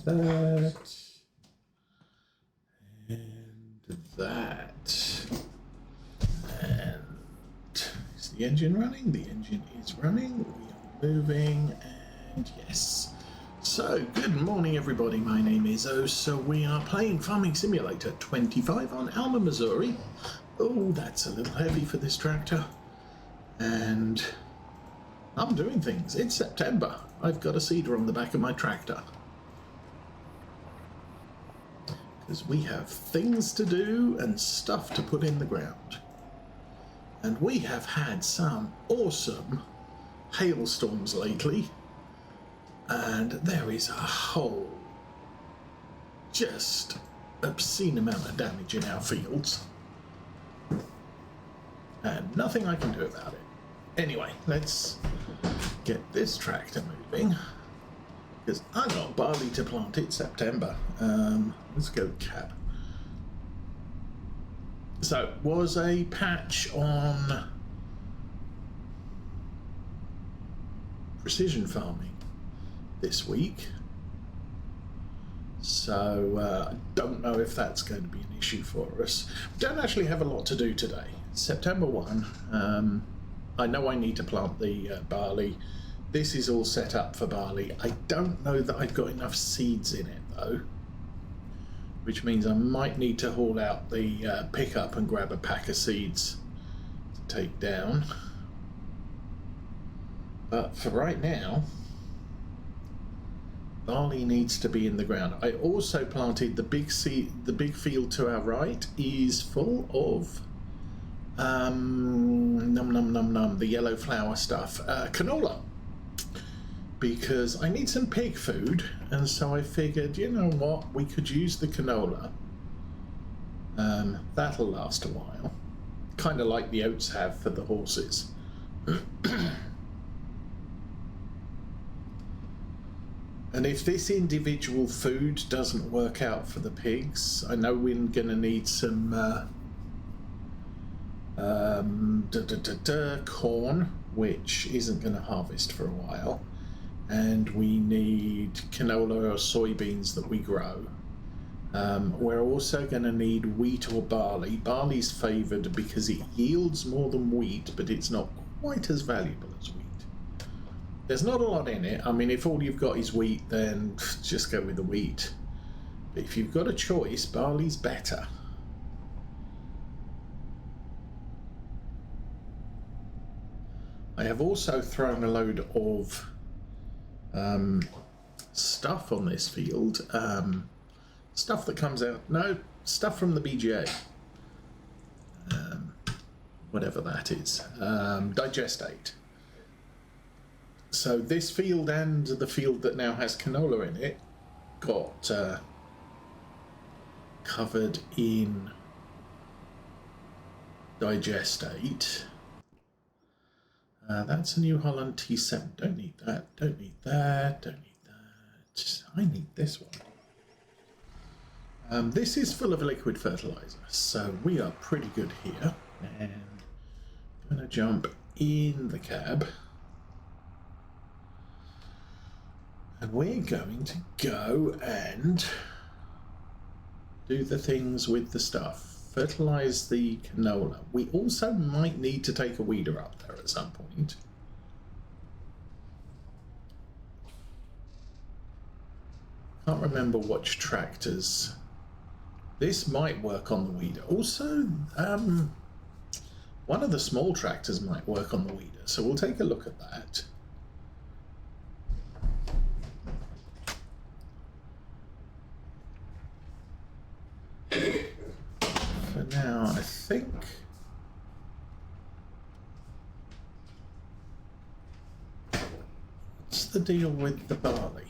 that. And that. And is the engine running? The engine is running. We are moving. And yes. So, good morning everybody, my name is O. So we are playing Farming Simulator 25 on Alma, Missouri. Oh, that's a little heavy for this tractor. And I'm doing things. It's September. I've got a seeder on the back of my tractor. Because we have things to do and stuff to put in the ground. And we have had some awesome hailstorms lately. And there is a whole just obscene amount of damage in our fields. And nothing I can do about it. Anyway, let's get this tractor moving. Because I got barley to plant. It's September. Let's go cab. So, was a patch on precision farming this week, so I don't know if that's going to be an issue for us. We don't actually have a lot to do today. September 1, I know I need to plant the barley. This is all set up for barley. I don't know that I've got enough seeds in it though, which means I might need to haul out the pickup and grab a pack of seeds to take down. But for right now, barley needs to be in the ground. I also planted the big field to our right is full of the yellow flower stuff, canola, because I need some pig food, and so I figured, you know what, we could use the canola. That'll last a while, kind of like the oats have for the horses. And if this individual food doesn't work out for the pigs, I know we're going to need some corn, which isn't going to harvest for a while. And we need canola or soybeans that we grow. We're also going to need wheat or barley. Barley's favoured because it yields more than wheat, but it's not quite as valuable as wheat. There's not a lot in it. I mean, if all you've got is wheat, then just go with the wheat. But if you've got a choice, barley's better. I have also thrown a load of stuff on this field. Stuff that comes out... No, stuff from the BGA. Whatever that is. Digestate. So this field and the field that now has canola in it got covered in digestate. That's a New Holland T7. Don't need that. Don't need that. Don't need that. I need this one. This is full of liquid fertilizer, so we are pretty good here. And I'm going to jump in the cab. And we're going to go and do the things with the stuff. Fertilize the canola. We also might need to take a weeder up there at some point. Can't remember which tractors. This might work on the weeder. Also, one of the small tractors might work on the weeder, so we'll take a look at that. For now, I think what's the deal with the barley?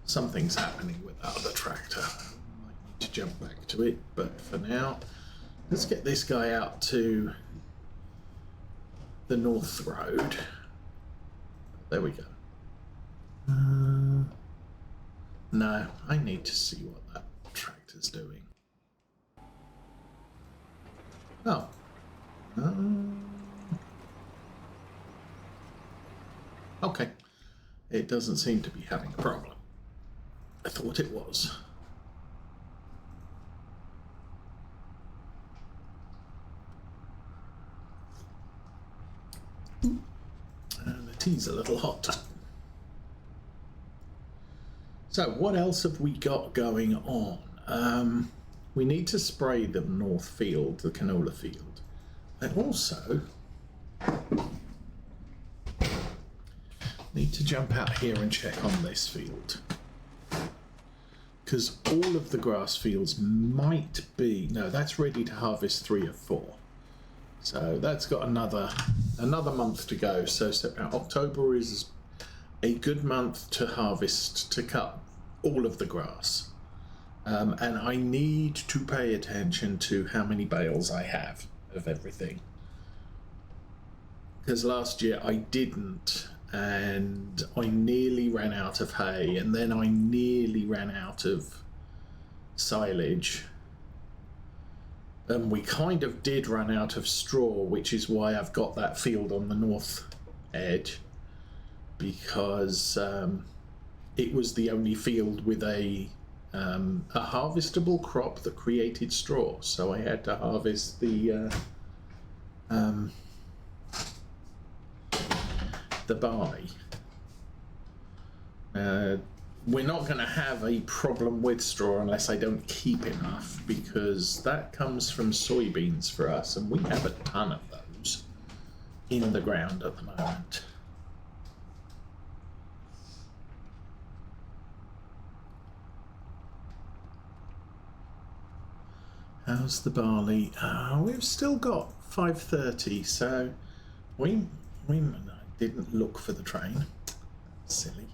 Something's happening with that other tractor. I might need to jump back to it, but for now, let's get this guy out to the North Road. There we go. No, I need to see what that tractor's doing. Oh. Okay. It doesn't seem to be having a problem. I thought it was. The tea's a little hot. So what else have we got going on? We need to spray the north field, the canola field. I also need to jump out here and check on this field, because all of the grass fields might be... No, that's ready to harvest 3 of 4. So that's got another month to go. So September, October is a good month to harvest, to cut all of the grass. And I need to pay attention to how many bales I have of everything. Because last year I didn't, and I nearly ran out of hay, and then I nearly ran out of silage. We kind of did run out of straw, which is why I've got that field on the north edge, because it was the only field with a harvestable crop that created straw. So I had to harvest the barley. We're not going to have a problem with straw unless I don't keep enough, because that comes from soybeans for us, and we have a ton of those in the ground at the moment. How's the barley? We've still got 5:30, so we didn't look for the train. Silly.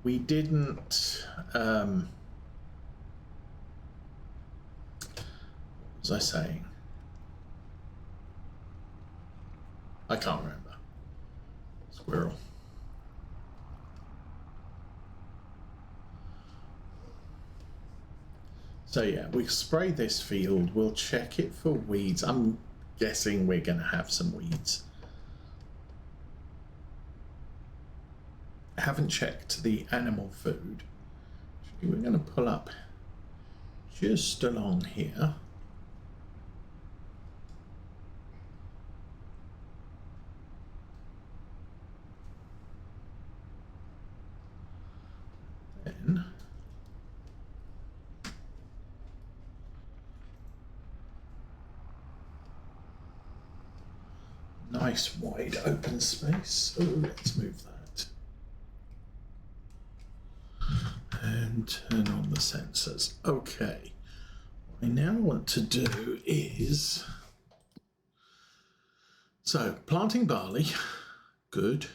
We didn't. What was I saying? I can't remember. Squirrel. So yeah, we spray this field. We'll check it for weeds. I'm guessing we're going to have some weeds. I haven't checked the animal food. Actually, we're going to pull up just along here. Then nice wide open space. Oh, let's move that. And turn on the sensors. Okay. What I now want to do is... So, planting barley, good.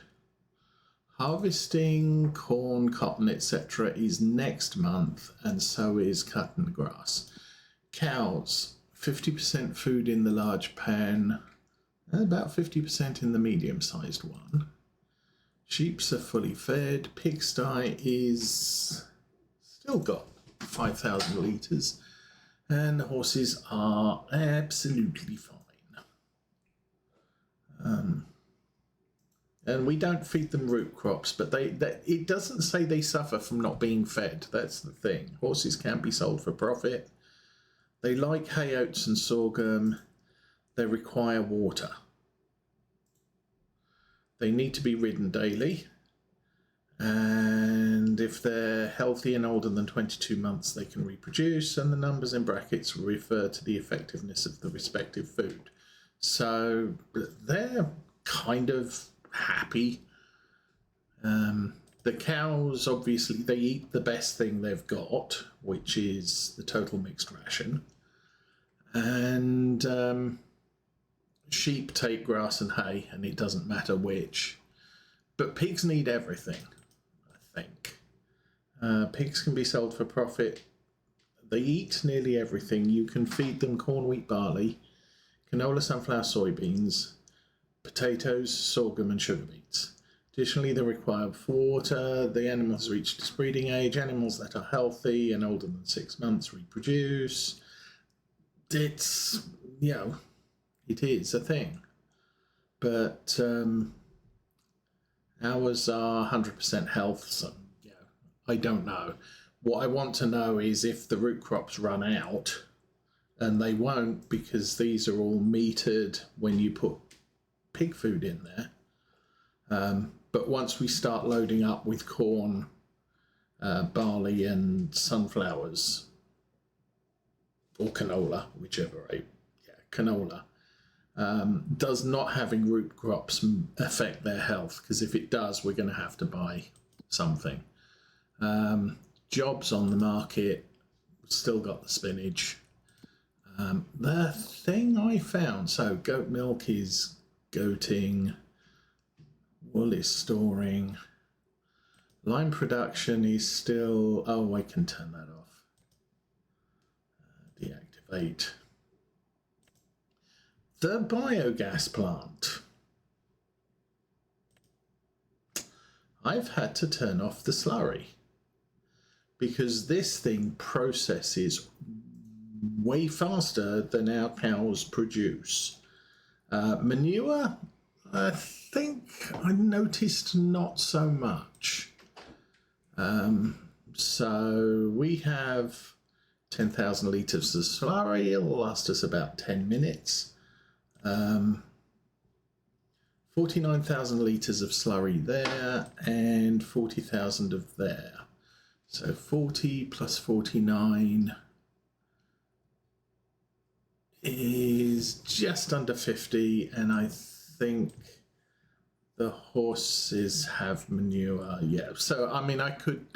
Harvesting corn, cotton, etc. is next month, and so is cutting the grass. Cows, 50% food in the large pan, about 50% in the medium-sized one. Sheeps are fully fed. Pigsty is still got 5,000 litres, and the horses are absolutely fine. And we don't feed them root crops, but it doesn't say they suffer from not being fed. That's the thing. Horses can be sold for profit. They like hay, oats and sorghum. They require water. They need to be ridden daily. And if they're healthy and older than 22 months, they can reproduce. And the numbers in brackets refer to the effectiveness of the respective food. So they're kind of happy. The cows, obviously, they eat the best thing they've got, which is the total mixed ration. And sheep take grass and hay, and it doesn't matter which. But pigs need everything, I think. Pigs can be sold for profit. They eat nearly everything. You can feed them corn, wheat, barley, canola, sunflower, soybeans, potatoes, sorghum and sugar beets. Additionally, they require water. The animals reach breeding age. Animals that are healthy and older than 6 months reproduce. It's, it is a thing. But Ours are 100% health, so yeah, I don't know. What I want to know is if the root crops run out, and they won't because these are all metered when you put pig food in there. But once we start loading up with corn, barley, and sunflowers, or canola, whichever, canola, does not having root crops affect their health? Because if it does, we're going to have to buy something. Jobs on the market, still got the spinach. The thing I found, so goat milk is goating, wool is storing, lime production is still, oh, I can turn that off. Deactivate. The biogas plant. I've had to turn off the slurry because this thing processes way faster than our cows produce. Manure, I think I noticed not so much. So we have 10,000 litres of slurry. It'll last us about 10 minutes. 49,000 litres of slurry there and 40,000 of there. So 40 plus 49 is just under 50, and I think the horses have manure. Yeah, so I mean I could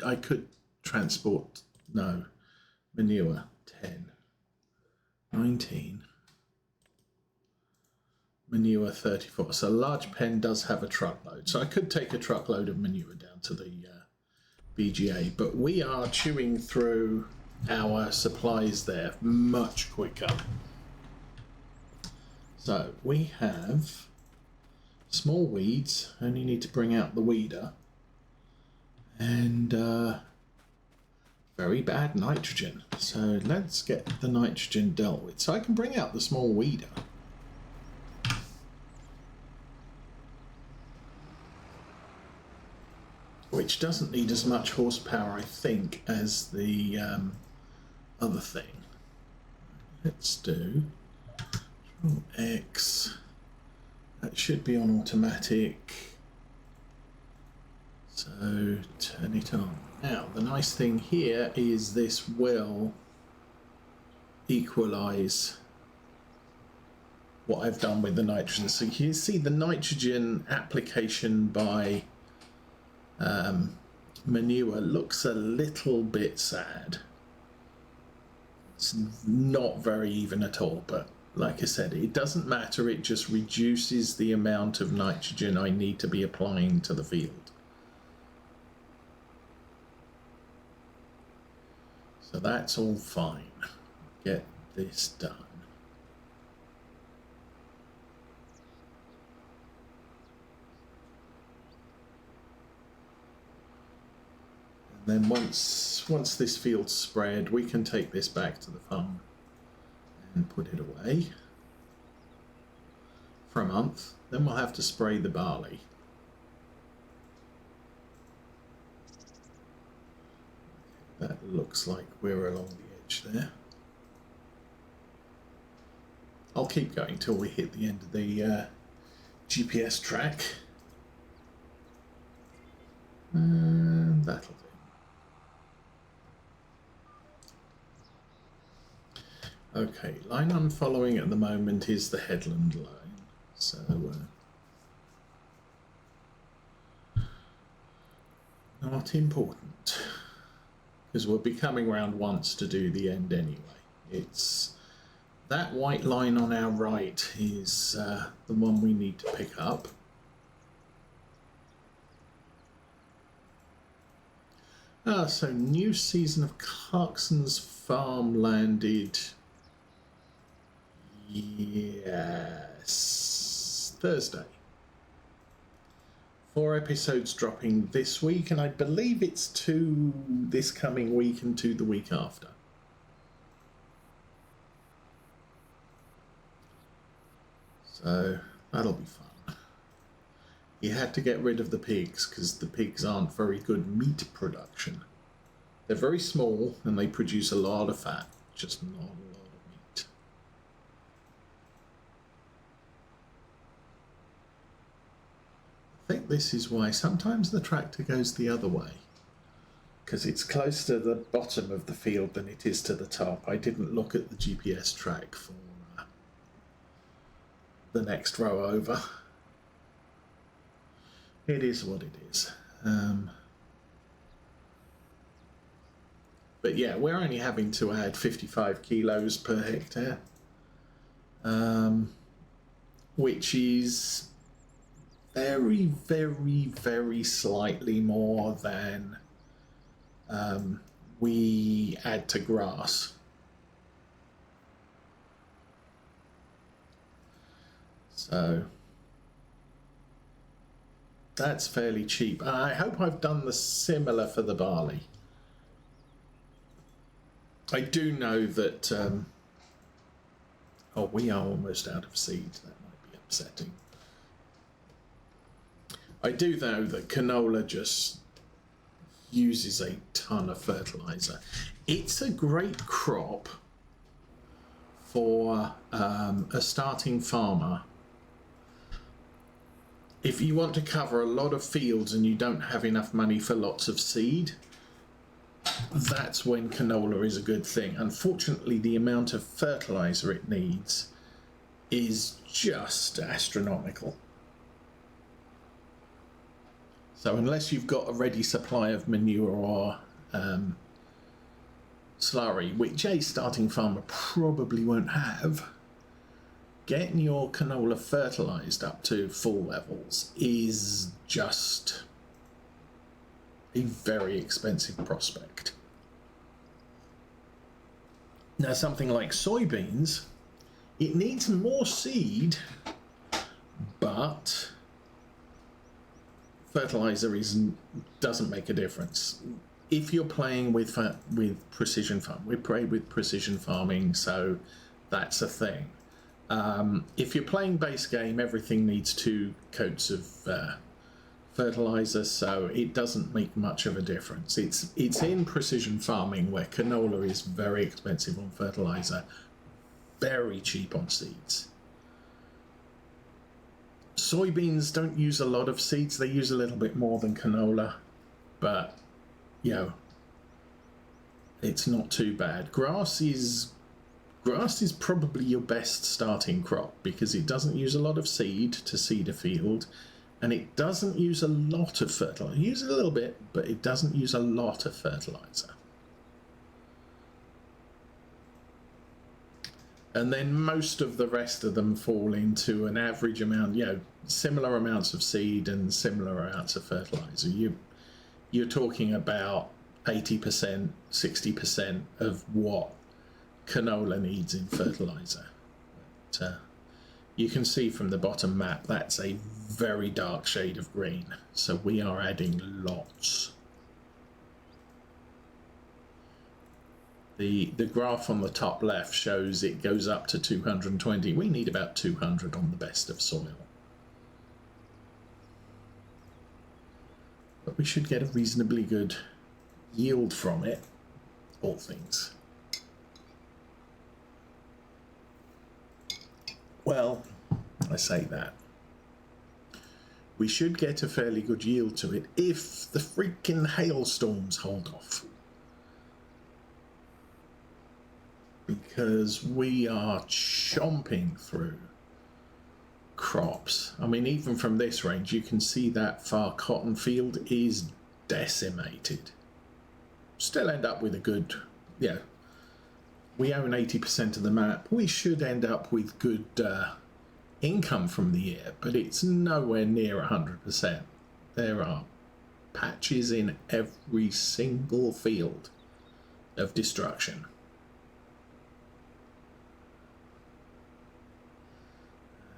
transport, no, manure 10, 19, manure 34. So a large pen does have a truckload, so I could take a truckload of manure down to the BGA, but we are chewing through our supplies there much quicker. So we have small weeds, only need to bring out the weeder, and very bad nitrogen. So let's get the nitrogen dealt with. So I can bring out the small weeder. Which doesn't need as much horsepower, I think, as the other thing. Let's do X. That should be on automatic. So turn it on. Now, the nice thing here is this will equalize what I've done with the nitrogen. So you can see the nitrogen application by manure looks a little bit sad. It's not very even at all, but like I said, it doesn't matter. It just reduces the amount of nitrogen I need to be applying to the field. So that's all fine. Get this done. And then once this field's spread, we can take this back to the farm and put it away for a month. Then we'll have to spray the barley. That looks like we're along the edge there. I'll keep going till we hit the end of the GPS track. And that'll do. Okay, line I'm following at the moment is the headland line. So not important, because we'll be coming round once to do the end anyway. It's that white line on our right is the one we need to pick up. So new season of Clarkson's Farm landed. Yes, Thursday. 4 episodes dropping this week, and I believe it's 2 this coming week and 2 the week after. So that'll be fun. He had to get rid of the pigs because the pigs aren't very good meat production. They're very small and they produce a lot of fat, just not a lot of meat. I think this is why sometimes the tractor goes the other way, because it's closer to the bottom of the field than it is to the top. I didn't look at the GPS track for the next row over. It is what it is. But yeah, we're only having to add 55 kilos per hectare, which is very, very, very slightly more than we add to grass. So that's fairly cheap. I hope I've done the similar for the barley. I do know that oh, we are almost out of seed. That might be upsetting. I do know that canola just uses a ton of fertilizer. It's a great crop for a starting farmer. If you want to cover a lot of fields and you don't have enough money for lots of seed, that's when canola is a good thing. Unfortunately, the amount of fertilizer it needs is just astronomical. So unless you've got a ready supply of manure or slurry, which a starting farmer probably won't have, getting your canola fertilized up to full levels is just a very expensive prospect. Now, something like soybeans, it needs more seed, but fertilizer doesn't make a difference. If you're playing with precision farm, we play with precision farming, so that's a thing. If you're playing base game, everything needs 2 coats of fertilizer, so it doesn't make much of a difference. It's in precision farming where canola is very expensive on fertilizer, very cheap on seeds. Soybeans don't use a lot of seeds. They use a little bit more than canola, but you know, it's not too bad. Grass is probably your best starting crop because it doesn't use a lot of seed to seed a field, and it doesn't use a lot of fertilizer. It uses a little bit, but it doesn't use a lot of fertilizer. And then most of the rest of them fall into an average amount, you know, similar amounts of seed and similar amounts of fertilizer. You're talking about 80%, 60% of what canola needs in fertilizer. But, you can see from the bottom map that's a very dark shade of green, so we are adding lots. The graph on the top left shows it goes up to 220. We need about 200 on the best of soil, but we should get a reasonably good yield from it, all things. Well, I say that. We should get a fairly good yield to it if the freaking hailstorms hold off. Because we are chomping through crops. I mean, even from this range, you can see that far cotton field is decimated. Still end up with a good, yeah. We own 80% of the map. We should end up with good income from the year, but it's nowhere near 100%. There are patches in every single field of destruction.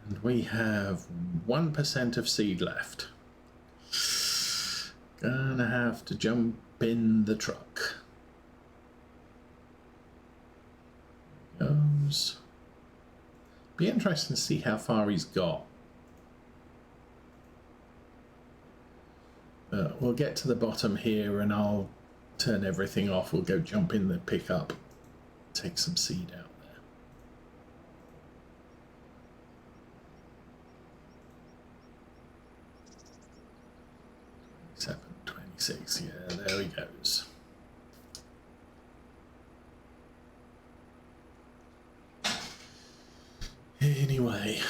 And we have 1% of seed left. Gonna have to jump in the truck. Goes. Be interesting to see how far he's got. We'll get to the bottom here and I'll turn everything off. We'll go jump in the pickup, take some seed out there. 726, yeah, there he goes. Anyway.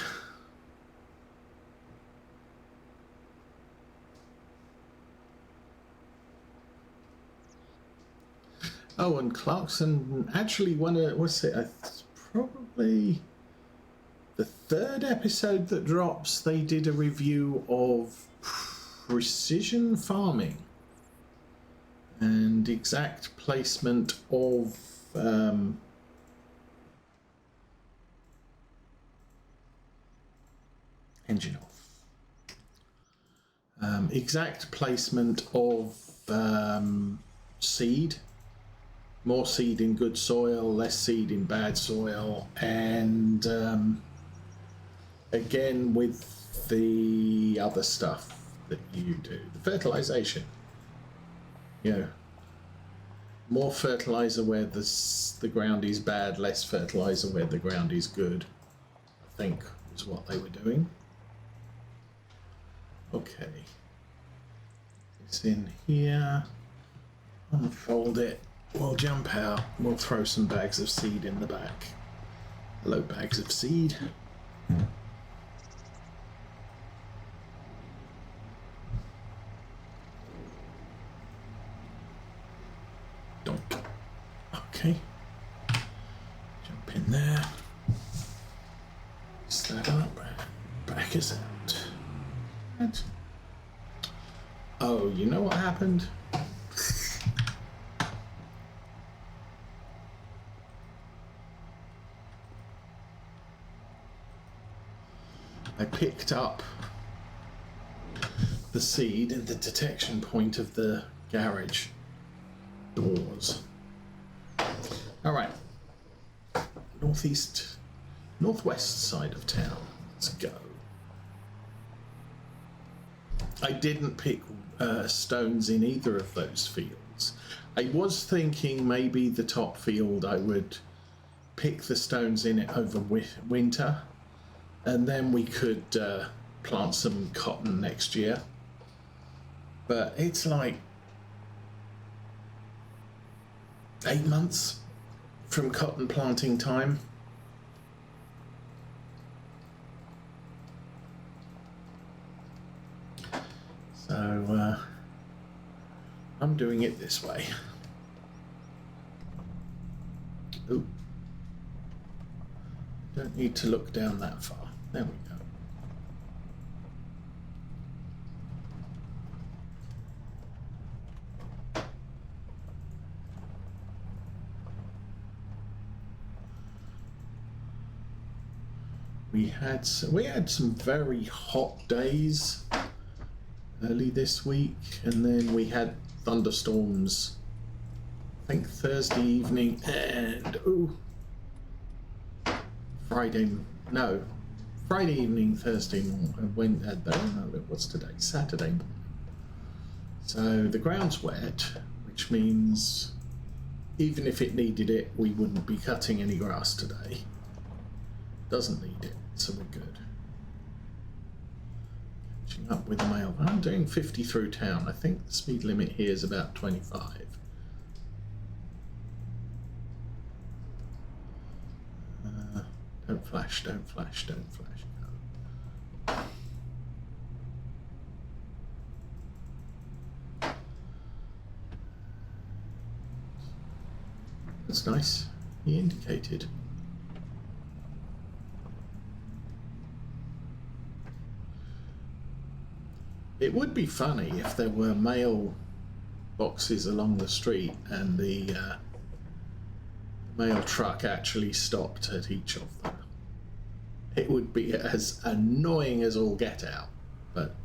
Oh, and Clarkson actually what's it? It's probably the third episode that drops. They did a review of precision farming and exact placement of engine off. Exact placement of seed. More seed in good soil, less seed in bad soil, and again with the other stuff that you do, the fertilization. You know, more fertilizer where the ground is bad, less fertilizer where the ground is good, I think is what they were doing. Okay, it's in here, unfold it. We'll jump out, we'll throw some bags of seed in the back. Hello, bags of seed. Donk. Okay. Jump in there. Is that up? Back is out. What? Oh, you know what happened? I picked up the seed in the detection point of the garage doors. All right, northwest side of town. Let's go. I didn't pick stones in either of those fields. I was thinking maybe the top field I would pick the stones in it over winter. And then we could plant some cotton next year. But it's like 8 months from cotton planting time. So I'm doing it this way. Ooh. Don't need to look down that far. There we go. We had some very hot days early this week, and then we had thunderstorms. I think Thursday evening and Friday evening, Thursday morning, what's today? Saturday morning. So the ground's wet, which means even if it needed it, we wouldn't be cutting any grass today. Doesn't need it, so we're good. Catching up with the mail. I'm doing 50 through town. I think the speed limit here is about 25. Don't flash, don't flash, don't flash. No. That's nice. He indicated. It would be funny if there were mail boxes along the street and the mail truck actually stopped at each of them. It would be as annoying as all get out, but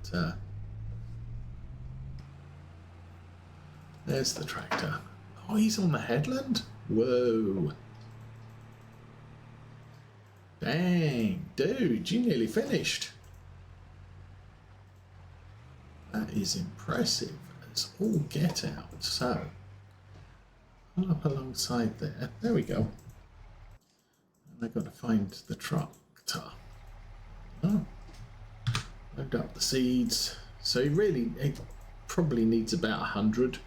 there's the tractor. Oh, he's on the headland? Whoa. Dang, dude, you nearly finished. That That is impressive. It's all get out. So, pull up alongside there. There we go. And I've got to find the tractor. Oh. Load up the seeds. So it probably needs about 100